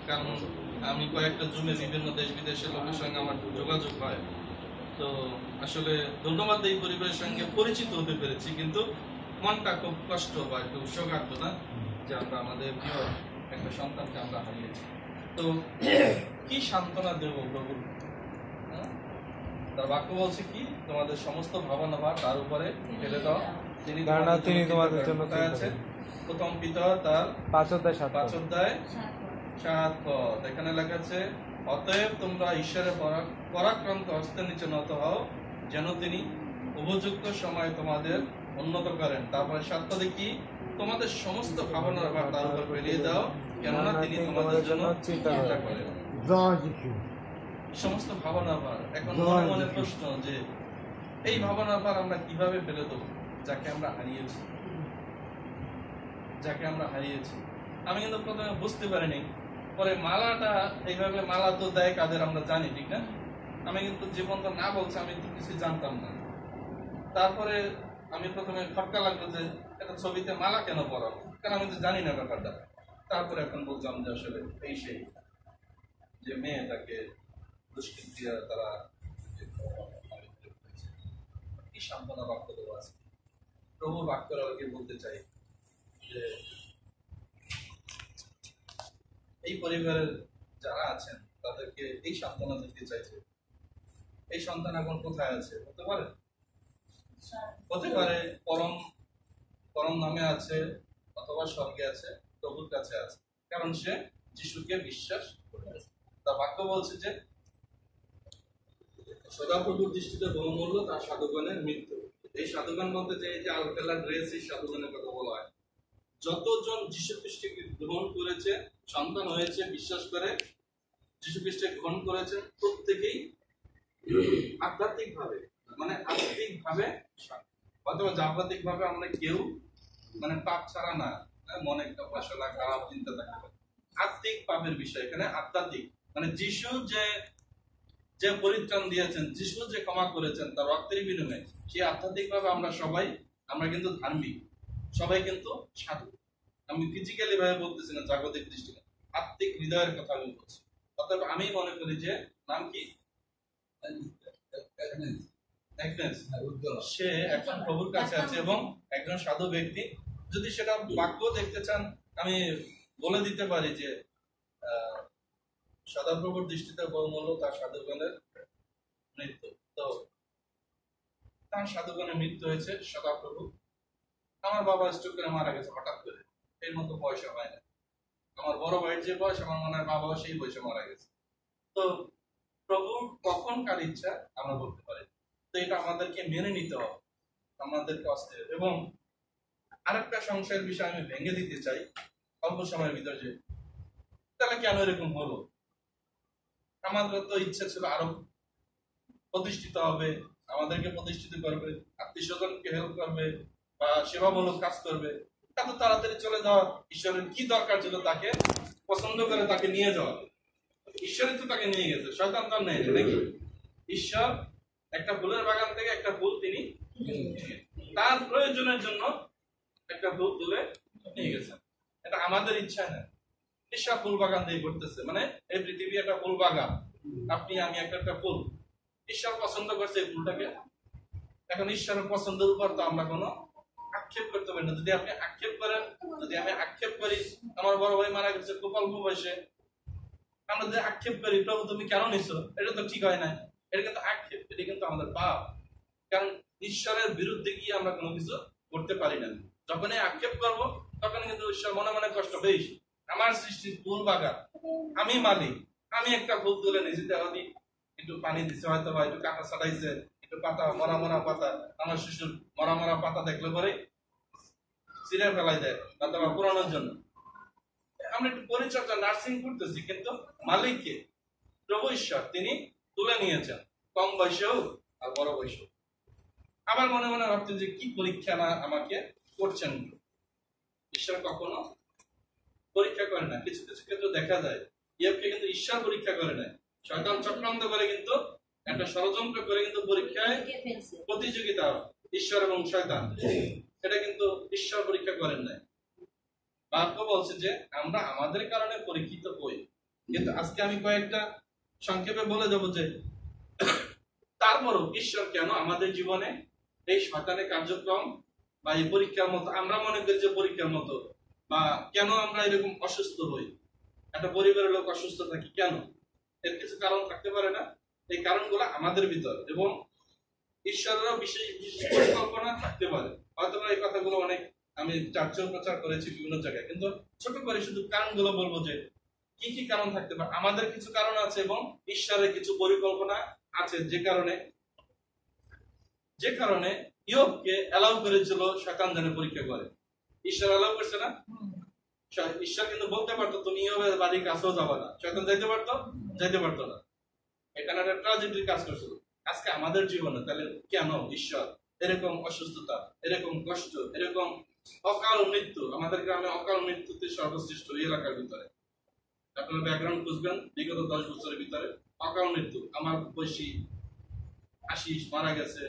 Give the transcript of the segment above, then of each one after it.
কারণ আমি কয়েকটা জুমে বিভিন্ন দেশ বিদেশের লোকের সঙ্গে আমার যোগাযোগ হয়। তো আসলে ধন্যবাদ এই পরিবারের সঙ্গে পরিচিত হতে পেরেছি, কিন্তু মনটা খুব কষ্ট বা একটু শোকার্ত না যে আমরা আমাদের প্রিয় একটা সন্তানকে আমরা হারিয়েছি। তো কি সান্ত্বনা দেব প্রভু? তার বাক্য বলছে কি, তোমাদের সমস্ত ভাবনা ভার তার উপরে ফেলে দাও, তিনি তোমাদের জন্য আছে। প্রথম পিতর তার 5 অধ্যায় 7 পদ, এখানে লেখা আছে, অতএব তোমরা ঈশ্বরের পরাক্রান্ত হস্তের নিচে নত হও, যেন তিনি উপযুক্ত সময় তোমাদের উন্নত করেন। তারপরে 7 পদে কি, তোমাদের সমস্ত ভাবনার ভার তার উপর ফেলিয়ে দাও, কেননা তিনি তোমাদের জন্য চিন্তা করেন। সমস্ত ভাবনার ভার। এখন মনে মনে প্রশ্ন যে এই ভাবনার ভার আমরা কিভাবে ফেলে দেবো যাকে আমরা হারিয়েছি। আমি কিন্তু প্রথমে বুঝতে পারিনি, পরে মালাটা এইভাবে মালা তো দেয় কাদের আমরা জানি, ঠিক না? আমি কিন্তু জীবন তো না বলছে, আমি তো কিছু জানতাম না। তারপরে আমি প্রথমে খটকা লাগলো যে একটা ছবিতে মালা কেন পরাবো, কারণ আমি তো জানি না ব্যাপারটা। তারপরে এখন বললাম যে আসলে এই সেই যে মেয়ে তাকে দুষ্কৃতীরা তারা কি সান্ত্বনা বাক্য দেওয়া আছে। প্রভু বাক্যকে বলতে চাই যে এই পরিবারের যারা আছেন তাদেরকে এই সান্ত্বনা দিতে চাইছে। এই সন্তান এখন কোথায় আছে? হতে পারে পরম নামে আছে, অথবা স্বর্গে আছে, প্রভুর কাছে আছে, কারণ সে যিশুকে বিশ্বাস করেছে। তার বাক্য বলছে যে সদাপ্রভুর দৃষ্টিতে বহুমূল্য তার সাধুগণের মৃত্যু। এই সাধুগণ বলতে যে আলকালা ড্রেস, এই সাধুগণের কথা বলা হয়। যতজন যীশু খ্রিস্টকে গ্রহণ করেছে, সন্তান হয়েছে, বিশ্বাস করে যীশু খ্রিস্টকে গ্রহণ করেছে, প্রত্যেকেই আধ্যাত্মিক ভাবে অথবা জাগতিক ভাবে আমরা কেউ পাপ ছাড়া না, মনে একটা ফসলা খারাপ চিন্তা থাকতে পারে। আত্মিক পাপের বিষয় এখানে আধ্যাত্মিক, যিশু যে পরিত্রাণ দিয়েছেন, যিশু যে ক্ষমা করেছেন তার রক্তের বিনিময়ে, সেই আধ্যাত্মিক ভাবে আমরা কিন্তু ধার্মিক, সবাই কিন্তু সাধু। আমি ফিজিক্যালি ভাবে বলতেছি না, জাগতিক দৃষ্টিতে আত্মিক হৃদয়ের কথা আমি বলছি। অতএব আমি মনে করি যে নাম কি, সে এখন প্রভুর কাছে আছে এবং একজন সাধু ব্যক্তি। যদি সেটা বাক্য দেখতে চান, আমি বলে দিতে পারি যে সদাপ্রভুর দৃষ্টিতে বহুমূল্য তার সাধুগণের মৃত্যু। তো তার সাধুগণের মৃত্যু হয়েছে সদাপ্রভু। আমার বাবা স্ট্রোক করে মারা গেছে হঠাৎ করে, এর মতো বয়সে হয় না। আমার বড় ভাইয়ের যে বয়স, আমার মনে হয় বাবাও সেই বয়সে মারা গেছে। তো প্রভু কখন কার ইচ্ছা আমরা বলতে পারি। তো এটা আমাদেরকে মেনে নিতে হবে, আমাদেরকে অস্থির। এবং আরেকটা সংশয়ের বিষয় আমি ভেঙে দিতে চাই অল্প সময়ের ভিতরে, যে তাহলে কেন এরকম হলো। আমাদের তো ইচ্ছা ছিল আরো প্রতিষ্ঠিত হবে, আমাদেরকে প্রতিষ্ঠিত করবে, আত্মীয় স্বজনকে হেল্প করবে বা সেবামূলক কাজ করবে। এত তাড়াতাড়ি চলে যাওয়া, ঈশ্বরের কি দরকার ছিল তাকে পছন্দ করে তাকে নিয়ে যাওয়া? ঈশ্বরই তো তাকে নিয়ে গেছে, শয়তান তো নেই নাকি? ঈশ্বর একটা ফুলের বাগান থেকে একটা ফুল তিনি তার প্রয়োজনের জন্য একটা ফুল তুলে নিয়ে গেছেন। এটা আমাদের ইচ্ছা না। ঈশ্বর ফুল বাগান দিয়ে করতেছে, এই পৃথিবী একটা ফুল বাগান, আপনি আমি একটা ফুল। ঈশ্বর পছন্দ করছে এই ফুলটাকে। এখন ঈশ্বরের পছন্দের উপর তো আমরা কোনো আক্ষেপ করতে পারি না। যদি আপনি আক্ষেপ করেন, যদি আমি আক্ষেপ করি, আমার বড় ভাই মারা গেছে খুব অল্প বয়সে, আমরা যদি আক্ষেপ করি প্রভু তুমি কেন নিছো, এটা তো ঠিক হয় না, এটা কিন্তু আক্ষেপ, এটা কিন্তু আমাদের পাপ। কারণ ঈশ্বরের বিরুদ্ধে গিয়ে আমরা কোনো কিছু করতে পারি না। যখনই আক্ষেপ করব, তখন কিন্তু ঈশ্বর মনে মনে কষ্ট পেয়েছ। আমার সৃষ্টি ফুল বাগান, আমি মালিক, আমি একটা ফুল তুলে নিয়েছি, দেওয়া দিই, একটু পানি দিচ্ছে, হয়তো বা একটু কাটা ছাড়াইছে, একটু পাতা মরা পাতা, আমার শিশুর মরা পাতা দেখলে পরে ছিঁড়ে ফেলাই দেয়, অথবা পুরানোর জন্য আমরা একটু পরিচর্যা নার্সিং করতেছি, কিন্তু মালিককে প্রভু ঈশ্বর তিনি তুলে নিয়েছেন, কম বয়সে হোক আর বড় বয়সে হোক। আবার মনে মনে ভাবছেন যে কি পরীক্ষা না আমাকে করছেন। ঈশ্বর কখনো পরীক্ষা করে না। কিছু কিছু ক্ষেত্রে দেখা যায় ইয়োবকে কিন্তু ঈশ্বর পরীক্ষা করে না, শয়তান চক্রান্ত করে, কিন্তু একটা ষড়যন্ত্র করে কিন্তু পরীক্ষায় প্রতিযোগিতা, ঈশ্বর এবং শয়তান, এটা কিন্তু ঈশ্বর পরীক্ষা করেন না। বাক্য বলছে যে আমরা আমাদের কারণে পরীক্ষিত হই, কিন্তু আজকে আমি কয়েকটা সংক্ষেপে বলে দেবো যে তারপরও ঈশ্বর কেন আমাদের জীবনে এই শয়তানের কার্যক্রম বা এই পরীক্ষার মতো, আমরা মনে করি যে পরীক্ষার মতো, বা কেন আমরা এরকম অসুস্থ হই, একটা পরিবারের লোক অসুস্থ থাকি কেন, এর কিছু কারণ থাকতে পারে না? এই কারণগুলো আমাদের ভিতর, এবং ঈশ্বরেরও বিশেষ বিশেষ পরিকল্পনা থাকতে পারে। হয়তো এই কথাগুলো অনেক আমি চার্চেও প্রচার করেছি বিভিন্ন জায়গায়, কিন্তু ছোট করে শুধু কারণগুলো বলবো যে কি কি কারণ থাকতে পারে। আমাদের কিছু কারণ আছে এবং ঈশ্বরের কিছু পরিকল্পনা আছে, যে কারণে ইয়োবকে অ্যালাউ করেছিল শয়তান যেন পরীক্ষা করে। ঈশ্বর অ্যালাউ করছে না? ঈশ্বর কিন্তু বলতে পারতো তুমি ইয়োবের বাড়ির কাছেও যাবে না, শয়তান যাইতে পারতো না। এখানে একটা ট্র্যাজেডির কাজ করছিল। আজকে আমাদের জীবনে তাহলে কেন ঈশ্বর এরকম অসুস্থতা, এরকম কষ্ট, এরকম অকাল মৃত্যু, আমাদের গ্রামে অকাল মৃত্যুতে সর্বশ্রেষ্ঠ এই এলাকার ভিতরে আপনারা ব্যাকগ্রাউন্ড খুঁজবেন, বিগত 10 বছরের ভিতরে অকাল মৃত্যু। আমার বয়সী আশিস মারা গেছে,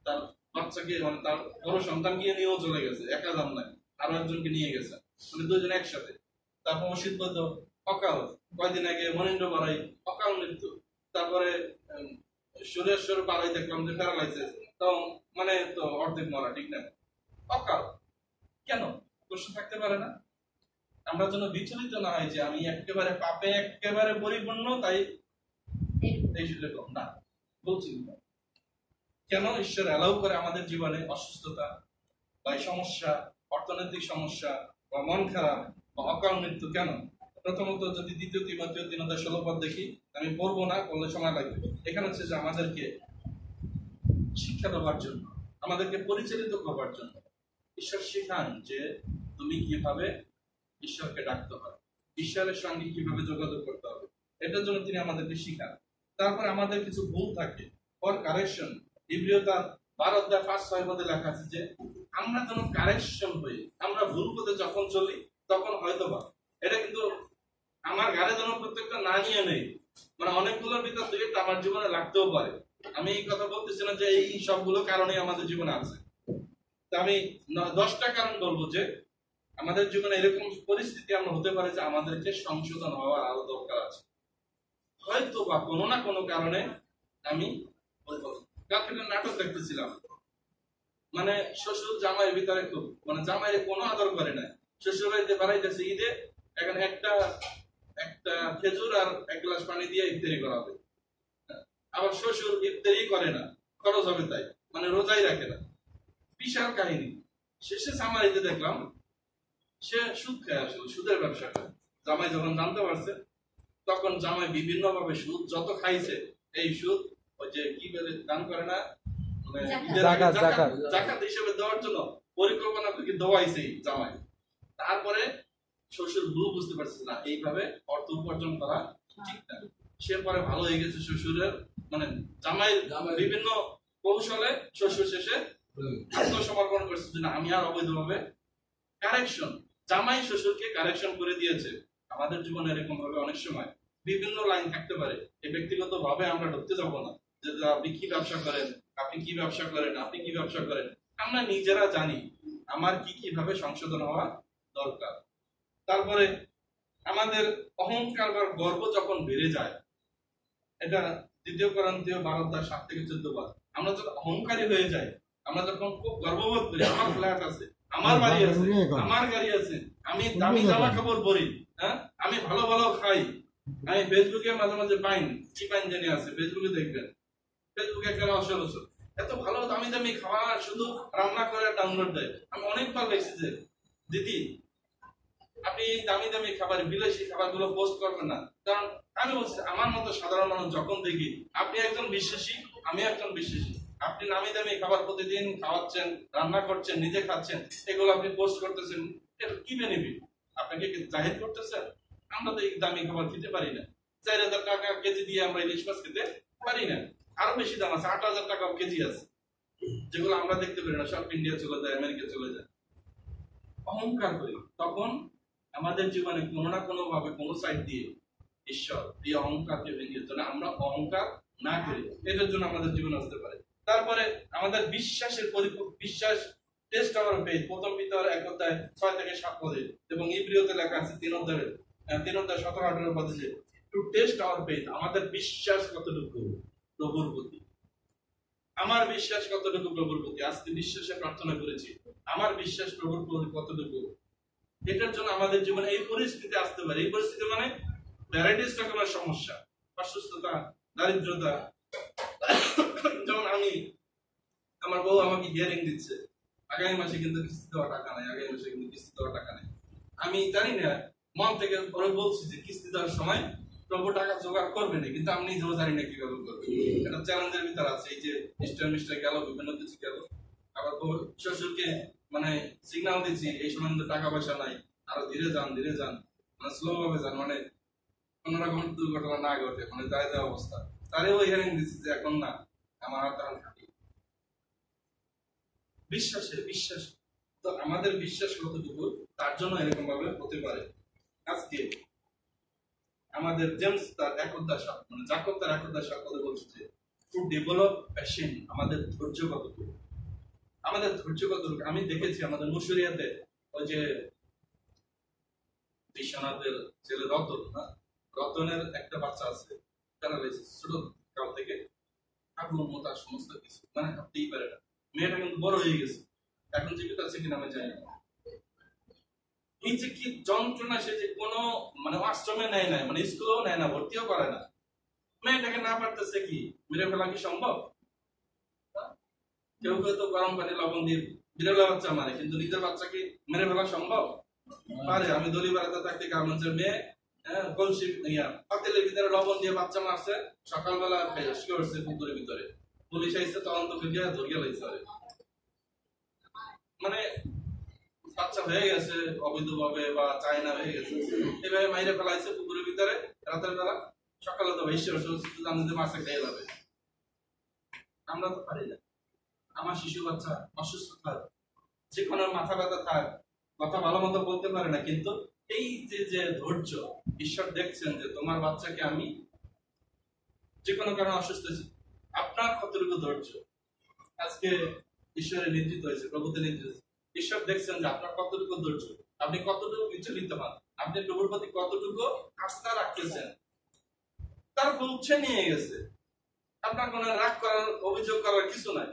তার বাচ্চাকে মানে তার বড় সন্তানকে নিয়েও চলে গেছে, একা যান নাই, আরো একজনকে নিয়ে গেছে, মানে দুজন একসাথে। তারপর অসিত অকাল, কয়দিন আগে মনিন্দ্র বাড়াই অকাল মৃত্যু। তারপরে সুরেশ্বর বাড়াই দেখলাম যে প্যারালাইসিস, তো মানে তো অর্ধেক মরা, ঠিক না? অকাল কেন? প্রশ্ন থাকতে পারে না? আমরা যেন বিচলিত না হয় যে আমি একেবারে পাপে একেবারে পরিপূর্ণ, তাই এইরকম না। বলছি কেন ঈশ্বর অ্যালাউ করে আমাদের জীবনে অসুস্থতা বা সমস্যা, অর্থনৈতিক সমস্যা বা মন খারাপ বা অকাল মৃত্যু কেন? প্রথমত যদি 2 তিমথেয় 3:16 পদ দেখি, আমি পড়বো না, পড়লে সময় লাগবে। এখানে হচ্ছে যে আমাদেরকে শিক্ষা দেওয়ার জন্য, আমাদেরকে পরিচালিত করবার জন্য ঈশ্বর শেখান যে তুমি কিভাবে ঈশ্বরকে ডাকতে হবে, ঈশ্বরের সঙ্গে কিভাবে যোগাযোগ করতে হবে, এটার জন্য তিনি আমাদেরকে শিখান। তারপর আমাদের কিছু ভুল থাকে, ফর কারেকশন। ইব্রিয় তার 12:5-6 পদে লেখা আছে যে আমরা যেন কারেকশন হই, আমরা ভুল পথে যখন চলি তখন হয়তোবা এটা কিন্তু আমার গাড়ি যেন প্রত্যেকটা না নিয়ে নেই, মানে অনেকগুলোর ভিতর থেকে আমার জীবনে লাগতেও পারে। আমি এই কথা বলতেছি না যে এই সবগুলো কারণে আমাদের জীবনে আছে। তা আমি 10টা কারণ বলবো যে আমাদের জীবনে এরকম পরিস্থিতি আমরা হতে পারে যে আমাদেরকে সংশোধন হওয়ার আরো দরকার আছে। হয়তো বা কোনো না কোনো কারণে আমি কালকে নাটক দেখতেছিলাম, মানে শ্বশুর জামাইয়ের ভিতরে খুব, মানে জামাইয়ের কোনো আদর করে না। শ্বশুর বাড়িতে বাড়াইতেছে ঈদে, এখানে একটা খেজুর আর 1 গ্লাস পানি দিয়ে ইফতারি করা হবে। আবার শ্বশুর ইফতারি করে না, খরচ হবে তাই, মানে রোজাই রাখে না। বিশাল কাহিনী। শেষে সামারিতে দেখলাম সে সুদ খায়, আসলে সুদের ব্যবসা করে। জামাই যখন জানতে পারছে তখন জামাই বিভিন্ন ভাবে সুদ যত খাইছে, এই সুদ ওই যে কি বলে দান করে না, মানে জাকাত হিসেবে দেওয়ার জন্য পরিকল্পনা থেকে দেওয়াইছে জামাই। তারপরে শ্বশুর ভুল বুঝতে পারছে না এইভাবে অর্থ উপার্জন করা ঠিক না। সে পরে ভালো হয়ে গেছে শ্বশুরের, মানে জামাই বিভিন্ন কৌশলে শ্বশুর শেষে আত্মসমর্পণ করছে যে না আমি আর অবৈধভাবে। কারেকশন, জামাই শ্বশুরকে কারেকশন করে দিয়েছে। আমাদের জীবনে এরকম ভাবে অনেক সময় বিভিন্ন লাইন থাকতে পারে, এই ব্যক্তিগত ভাবে আমরা ঢুকতে যাবো না যে আপনি কি ব্যবসা করেন, আপনি কি ব্যবসা করেন, আপনি কি ব্যবসা করেন। আমরা নিজেরা জানি আমার কি কিভাবে সংশোধন হওয়া দরকার। তারপরে আমাদের অহংকার বা গর্ব যখন বেড়ে যায়, এটা 2 কোরিন্থীয় 12:7-14 পদ। আমরা যখন অহংকারী হয়ে যাই, আমরা যখন খুব গর্ববোধ করি আমার ফ্ল্যাট আছে, আমার বাড়ি আছে, আমার গাড়ি আছে, আমি দামি জামা কাপড় পরি, হ্যাঁ আমি ভালো ভালো খাই, আমি ফেসবুকে মাঝে মাঝে পাইন কি পাইন জানি আছে, ফেসবুকে দেখবেন, ফেসবুকে একটা অসরসর এত ভালো দামি দামি খাবার শুধু রান্না করে ডাউনলোড দেয়। আমি অনেকবার দেখছি যে দিদি আপনি দামি দামি খাবার, বিলাসী খাবারগুলো পোস্ট করবেন না। কারণ আমি বলছি আমার মতো সাধারণ মানুষ যখন দেখি আপনি একজন বিশ্বাসী, আমি একজন বিশ্বাসী, আপনি নামি দামি খাবার প্রতিদিন খাওয়াচ্ছেন, রান্না করছেন, নিজে খাচ্ছেন, এগুলো আপনি পোস্ট করতেছেন, এটা কি বেনিফিট? আপনাকে জাহির করতেছেন? আমরা তো এই দামি খাবার খেতে পারি না। 4,000 টাকা কেজি দিয়ে আমরা ইলিশ মাছ খেতে পারি না। আরো বেশি দাম আছে, 8,000 টাকা কেজি আছে, যেগুলো আমরা দেখতে পারি না, সব ইন্ডিয়া চলে যায়, আমেরিকা চলে যায়। অহংকার করি, তখন আমাদের জীবনে কোনো না কোনো ভাবে কোনো সাইড দিয়ে ঈশ্বর এই অহংকারকে ভেঙে দিতে না, আমরা অহংকার না করি, এটার জন্য আমাদের জীবন আসতে পারে। তারপরে আমাদের বিশ্বাসের বিশ্বাস টেস্ট আওয়ার ফেথ, 1 পিতর 1:6-7 পদে, এবং ইব্রিয়তে লেখা আছে 3:17-18 পদে যে টু টেস্ট আওয়ার ফেথ, আমাদের বিশ্বাস কতটুকু প্রভুর প্রতি। আমার বিশ্বাস কতটুকু প্রভুর প্রতি, আজকে বিশ্বাসে প্রার্থনা করেছি, আমার বিশ্বাস প্রভুর প্রতি কতটুকু। এটার জন্য আমাদের জীবনে এই পরিস্থিতি আসতে পারে। এই পরিস্থিতি মানে ভ্যারাইটিস রকমের সমস্যা, অসুস্থতা, দারিদ্রতা। যেমন আমার বউ আমাকে হিয়ারিং দিচ্ছে, আগামী মাসে কিন্তু কিস্তি দেওয়া টাকা নাই, আগামী মাসে কিন্তু কিস্তি দেওয়া টাকা নেই। আমি জানি না, মন থেকে পরে বলছি যে কিস্তি দেওয়ার সময় প্রভু টাকা জোগাড় করবে না, কিন্তু আমি নিজেও জানি না কিভাবে করবে। এটা চ্যালেঞ্জের ভিতর আছে। এই যে মিস্টার গেল, বিভিন্ন কিছু গেল, আবার শ্বশুরকে মানে সিগন্যাল দিচ্ছি এই সময় কিন্তু টাকা পয়সা নাই, আরো ধীরে যান মানে স্লো ভাবে যান, মানে কোন রকম দুর্ঘটনা না ঘটে, মানে যায় দেওয়া অবস্থা। তারেও হিয়ারিং দিচ্ছি যে এখন না, আমার হাত খাটি। বিশ্বাস তো আমাদের বিশ্বাস কতটুকু, তার জন্য এরকম ভাবে হতে পারে। আজকে আমাদের জেমস তার একদার সাথে, মানে জাকব তার একদার সাথে কথা বলছে যে টু ডেভেলপ প্যাশন, আমাদের ধৈর্য কতটুকু, আমাদের ধৈর্য কতটুকু। আমি দেখেছি আমাদের মুসুরিয়াতে ওই যে বিশ্বনাথের ছেলে রতনের একটা বাচ্চা আছে, প্যারালাইসিস, ছোট কাল থেকে তার সমস্ত কিছু মানে ভাবতেই পারে না। মেয়েটা কিন্তু বড় হয়ে গেছে, এখন জীবিত আছে কিনা আমি জানি না। এই যে কি যন্ত্রণা, সে যে কোনো মানে আশ্রমে নেয় না, মানে স্কুলেও নেয় না, ভর্তিও করে না। মেয়েটাকে না পারতেছে কি মেরে ফেলা কি সম্ভব? কেউ কেউ তো গরম পানি লবণ দিয়ে বিড়ালের বাচ্চা মারে, কিন্তু নিজের বাচ্চাকে মেরে ফেলা সম্ভব পারে? আমি দলি বেড়াতে থাকতে গার্মেন্টসের মেয়ে কলসি পাতিলের ভিতরে লবণ দিয়ে বাচ্চা মারছে, সকালবেলা বেশ করছে পুকুরের ভিতরে, পুলিশ আইসে তদন্ত করিয়া ধরিয়া লাইছে। মানে বাচ্চা হয়ে গেছে অবৈধভাবে বা চায়না হয়ে গেছে, এভাবে মাইরে ফেলাইছে পুকুরের ভিতরে রাতের বেলা, সকালে তো ভেসে জানতে মাছে খেয়ে যাবে। আমরা তো পারি না। আমার শিশু বাচ্চা অসুস্থ থাক, যে কোনো মাথা ব্যথা থাক, কথা ভালো মতো বলতে পারে না, কিন্তু এই যে ধৈর্য, ঈশ্বর দেখছেন যে তোমার বাচ্চাকে আমি যে কোনো কারণে অসুস্থ হয়েছি, আপনার কতটুকু ধৈর্য। আজকে ঈশ্বরের নেতৃত্ব হয়েছে, প্রভুদের নেতৃত্ব, ঈশ্বর দেখছেন যে আপনার কতটুকু ধৈর্য, আপনি কতটুকু বিচলিত হন, আপনি প্রভুর প্রতি কতটুকু আস্থা রাখতেছেন। তার পৌঁছে নিয়ে গেছে, আপনার কোনো রাগ করার, অভিযোগ করার কিছু নাই।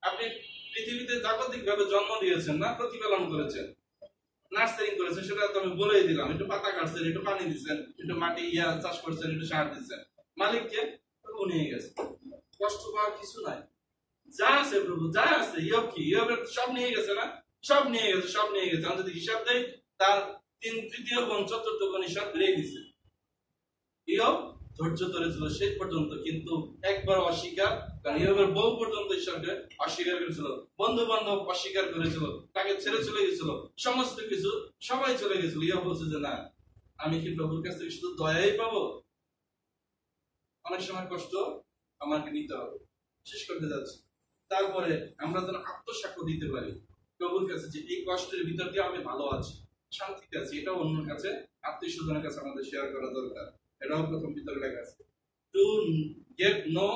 আপনি পৃথিবীতে জাগতিক ভাবে জন্ম দিয়েছেন না, প্রতিপালন করেছেন, নার্সারিং করেছেন, সেটা তো আমি বলেই দিলাম। একটু পাতা কাটছেন, একটু পানি দিচ্ছেন, একটু মাটি চাষ করছেন, একটু সার দিচ্ছেন, মালিককে প্রভু নিয়ে গেছে। কষ্ট পাওয়ার কিছু নাই, যা আছে প্রভু, যা আছে ইয়বের সব নিয়ে গেছে না, সব নিয়ে গেছে। আমি যদি হিসাব দেই, তার 3/3 গুণ 1/4 গুণ হিসাব বেড়ে দিছে। ইয়ব ধৈর্য ধরেছিল শেষ পর্যন্ত, কিন্তু একবার অস্বীকার, কারণ ইয়বের বউ পর্যন্ত ঈশ্বরকে অস্বীকার করেছিল, বন্ধু বান্ধব অস্বীকার করেছিল, তাকে ছেড়ে চলে গেছিল, সমস্ত কিছু সবাই চলে গেছিল। ইয়ব বলছে যে না, আমি কি প্রভুর কাছ থেকে শুধু দয়াই পাবো? অনেক সময় কষ্ট আমাকে নিতে হবে। শেষ করতে যাচ্ছি, তারপরে আমরা যেন আত্মসাক্ষ্য দিতে পারি প্রভুর কাছে যে এই কষ্টের ভিতর দিয়ে আমি ভালো আছি, শান্তিতে আছি। এটাও অন্যের কাছে, আত্মীয় স্বজনের কাছে আমাদের শেয়ার করা দরকার। এটাও প্রথম ভিতরে লেখা আছে, to get know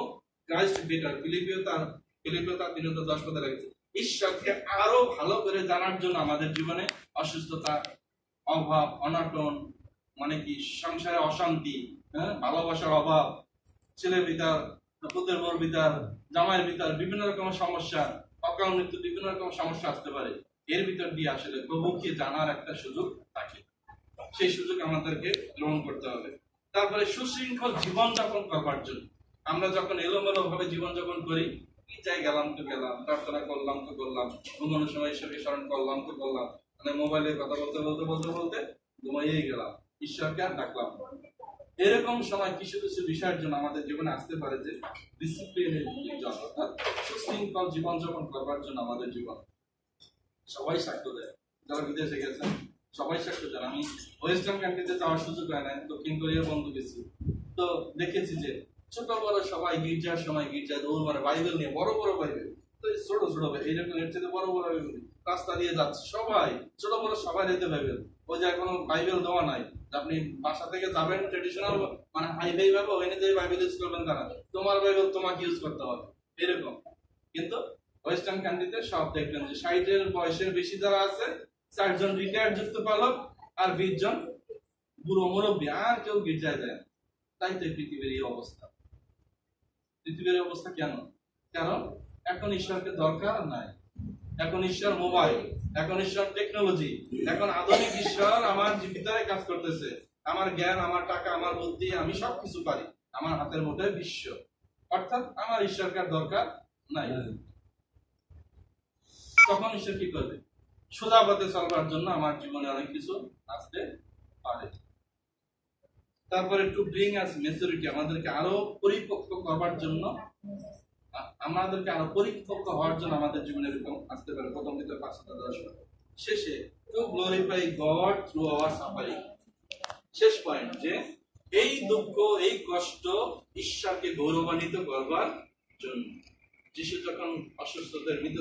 Christ better. ফিলিপিও তার 3:10 পদে লেগেছে, ঈশ্বরকে আরো ভালো করে জানার জন্য আমাদের জীবনে অসুস্থতা, অভাব, অনটন, মানে কি সংসারে অশান্তি, ভালোবাসার অভাব, ছেলের ভিতর, পুত্রের বর ভিতর, জামাইয়ের ভিতর বিভিন্ন রকমের সমস্যা, অকাল মৃত্যু, বিভিন্ন রকমের সমস্যা আসতে পারে। এর ভিতর দিয়ে আসলে প্রভুকে জানার একটা সুযোগ থাকে, সেই সুযোগ আমাদেরকে গ্রহণ করতে হবে। তারপরে সুশৃঙ্খল জীবনযাপন করবার জন্য, আমরা যখন এলোমেলো ভাবে জীবনযাপন করি, কি যাই গেলাম তো গেলাম, প্রার্থনা করলাম তো করলাম, ঘুমানোর সময় ঈশ্বরকে স্মরণ করলাম তো করলাম, মানে মোবাইলে কথা বলতে ঘুমাইয়েই গেলাম, ঈশ্বরকে আর ডাকলাম। এরকম সময় কিছু কিছু বিষয়ের জন্য আমাদের জীবনে আসতে পারে যে ডিসিপ্লিনের জন্য, অর্থাৎ সুশৃঙ্খল জীবনযাপন করবার জন্য আমাদের জীবন। সবাই সাক্ষ্য দেয়, যারা বিদেশে গেছেন সবাই সাক্ষ্য দেন। আমি ওয়েস্টার্ন কান্ট্রিতে যাওয়ার সুযোগ হয় না, দক্ষিণ কোরিয়া বন্ধু গেছি, তো দেখেছি যে ছোট বড় সবাই গির্জার সময় গির্জায় দৌড় মারে, বাইবেল নিয়ে, বড় বড় বাইবেল, তো ছোট এইরকম এর চেয়ে বড় বড় বাইবেল রাস্তা দিয়ে যাচ্ছে, সবাই ছোট বড় সবাই নিতে বাইবেল। ওই যে কোনো বাইবেল দেওয়া নাই, আপনি বাসা থেকে যাবেন ট্রেডিশনাল মানে হাইফাই ভাবে ওই নিজেই বাইবেল ইউজ করবেন, তারা তোমার বাইবেল তোমাকে ইউজ করতে হবে এরকম। কিন্তু ওয়েস্টার্ন কান্ট্রিতে সব দেখবেন যে 60 বয়সের বেশি যারা আছে, 4 জন রিটায়ার্ড যুক্ত পালক আর 20 জন বুড়ো মুরব্বী, আর কেউ গির্জায় যায়। তাই তো পৃথিবীর এই অবস্থা। পৃথিবীর এই অবস্থা কেন? কারণ এখন ঈশ্বরকে দরকার নাই। এখন ঈশ্বর মোবাইল, এখন ঈশ্বর টেকনোলজি, এখন আধুনিক ঈশ্বর আমার ভিতরে কাজ করতেছে। আমার জ্ঞান, আমার টাকা, আমার বুদ্ধি, আমি সবকিছু পারি, আমার হাতের মুঠোয় বিশ্ব। অর্থাৎ আমার ঈশ্বরকে দরকার নাই। তখন ঈশ্বর কি করবে? সোজা পথে চলবার জন্য আমার জীবনে অনেক কিছু আসতে পারে। তারপরে টু ব্রিং আস ম্যাচুরিটি, আমাদেরকে আরো পরিপক্ক করবার জন্য, আমাদেরকে আরো পরিপক্ক হওয়ার জন্য আমাদের জীবনে এরকম আসতে পারে। প্রথম দিকে 5:10 শেষে two glorify god through hour suffering. শেষ পয়েন্ট যে এই দুঃখ, এই কষ্ট ঈশ্বরকে গৌরবান্বিত করবার জন্য। যিশু যখন অসুস্থতার ভিতর